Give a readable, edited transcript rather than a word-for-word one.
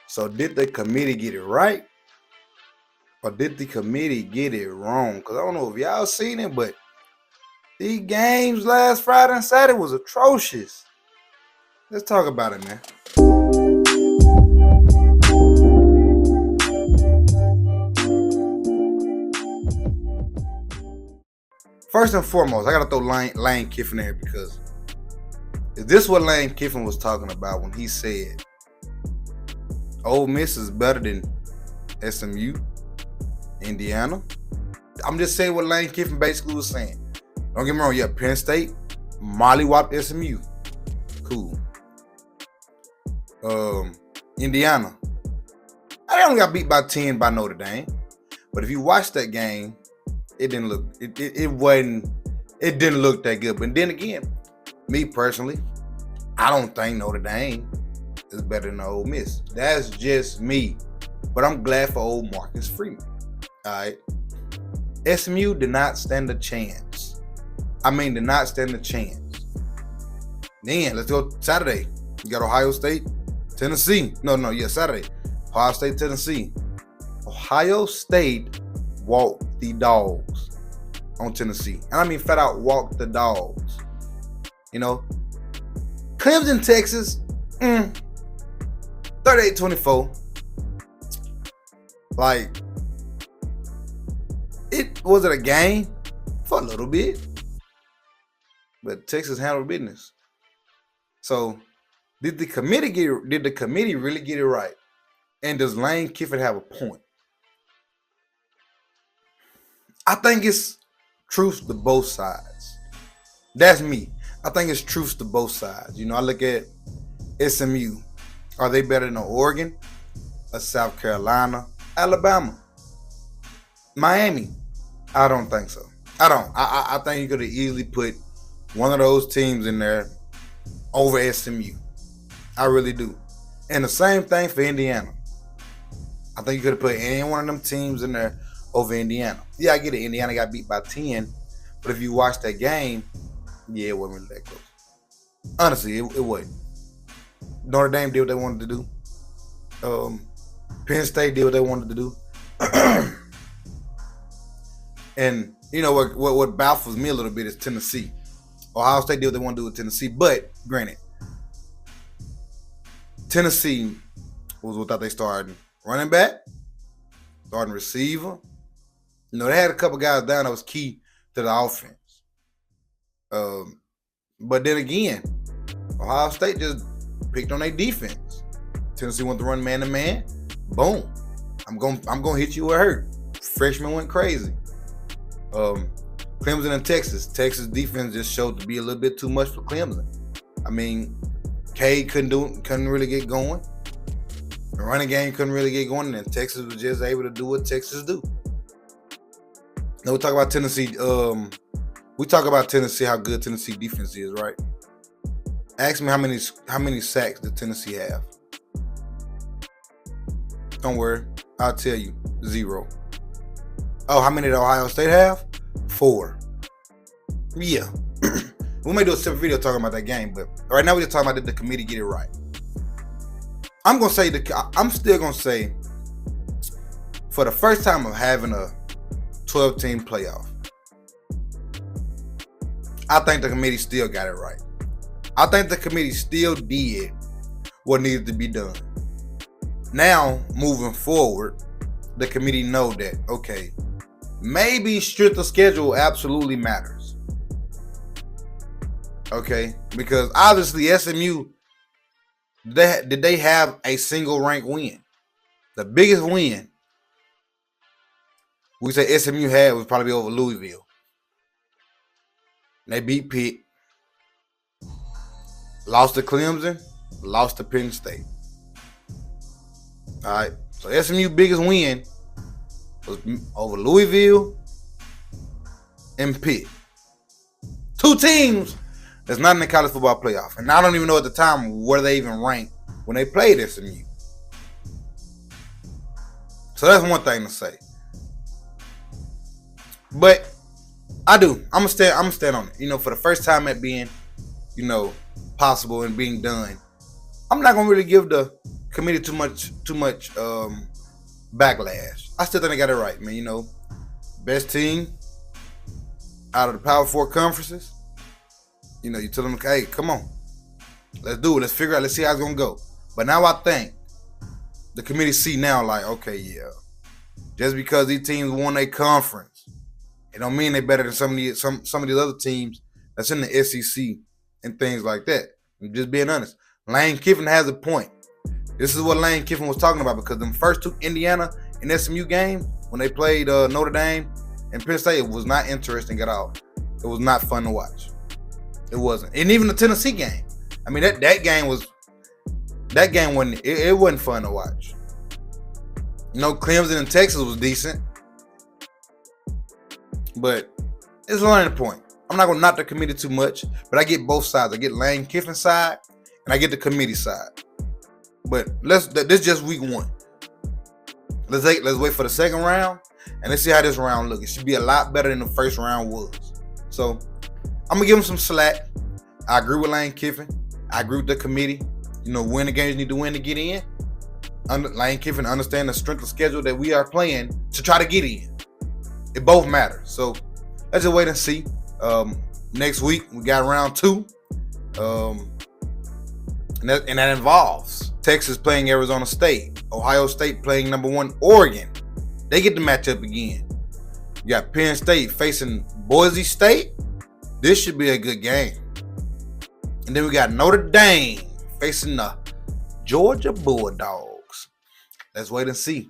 So did the committee get it right? Or did the committee get it wrong? Because I don't know if y'all seen it, but these games last Friday and Saturday was atrocious. Let's talk about it, man. First and foremost, I gotta throw Lane Kiffin there because is this what Lane Kiffin was talking about when he said Ole Miss is better than SMU, Indiana? I'm just saying what Lane Kiffin basically was saying. Don't get me wrong, yeah, Penn State, mollywopped SMU. Cool. Indiana. I only got beat by 10 by Notre Dame. But if you watch that game, it didn't look it didn't look that good. But then again, me personally, I don't think Notre Dame is better than Ole Miss. That's just me. But I'm glad for old Marcus Freeman. Alright. SMU did not stand a chance. Did not stand a chance. Then let's go Saturday. You got Ohio State, Tennessee. Saturday. Ohio State, Tennessee. Ohio State walked the dogs on Tennessee. And I mean flat out walked the dogs. You know? Clemson, Texas, 38-24. Like, it was a game for a little bit. But Texas handled business. So, did the committee really get it right? And does Lane Kiffin have a point? I think it's truth to both sides. That's me. I think it's truth to both sides. You know, I look at SMU. Are they better than Oregon, or South Carolina, Alabama, Miami? I don't think so. I don't. I think you could have easily put one of those teams in there over SMU. I really do. And the same thing for Indiana. I think you could have put any one of them teams in there over Indiana. Yeah, I get it. Indiana got beat by 10. But if you watch that game, yeah, it wasn't really that close. Honestly, it wasn't. Notre Dame did what they wanted to do. Penn State did what they wanted to do. And you know what baffles me a little bit is Tennessee. Ohio State did what they want to do with Tennessee. But granted, Tennessee was without they starting running back, starting receiver. You know, they had a couple guys down that was key to the offense. But then again, Ohio State just picked on their defense. Tennessee went to run man to man. Boom. I'm gonna hit you where it hurt. Freshman went crazy. Clemson and Texas. Texas defense just showed to be a little bit too much for Clemson. I mean, Cade couldn't really get going. The running game couldn't really get going, and Texas was just able to do what Texas do. Now we talk about Tennessee. We talk about Tennessee, how good Tennessee defense is, right? Ask me how many sacks did Tennessee have? Don't worry, I'll tell you. 0. Oh, how many did Ohio State have? 4. Yeah. We may do a separate video talking about that game, but right now we're just talking about did the committee get it right. I'm still gonna say, for the first time of having a 12-team playoff, I think the committee still got it right. I think the committee still did what needed to be done. Now, moving forward, the committee know that, okay, maybe strength of schedule absolutely matters. Okay? Because obviously SMU, did they have a single rank win? The biggest win we say SMU had was probably over Louisville. They beat Pitt, lost to Clemson, lost to Penn State. All right, so SMU biggest win was over Louisville and Pitt. 2 teams that's not in the college football playoff. And I don't even know at the time where they even ranked when they played SMU. So that's one thing to say. But I'm gonna stand on it. You know, for the first time at being, possible and being done, I'm not gonna really give the committee too much backlash. I still think they got it right, man. You know, best team out of the Power Four conferences. You know, you tell them, hey, come on, let's do it. Let's figure out. Let's see how it's gonna go. But now I think the committee see now, like, okay, yeah, just because these teams won a conference, it don't mean they better than some of these other teams that's in the SEC and things like that. I'm just being honest. Lane Kiffin has a point. This is what Lane Kiffin was talking about, because them first two Indiana and SMU games, when they played Notre Dame and Penn State, it was not interesting at all. It was not fun to watch. It wasn't. And even the Tennessee game. I mean, that game wasn't fun to watch. You know, Clemson and Texas was decent. But it's a learning point. I'm not gonna knock the committee too much, but I get both sides. I get Lane Kiffin's side and I get the committee side. But this is just week one. Let's wait for the second round and let's see how this round looks. It should be a lot better than the first round was. So I'm gonna give him some slack. I agree with Lane Kiffin. I agree with the committee. You know, win the games you need to win to get in. Lane Kiffin understand the strength of schedule that we are playing to try to get in. It both matter. So let's just wait and see. Next week we got round 2. And that involves Texas playing Arizona State, Ohio State playing number 1 Oregon. They get the matchup again. You got Penn State facing Boise State. This should be a good game. And then we got Notre Dame facing the Georgia Bulldogs. Let's wait and see.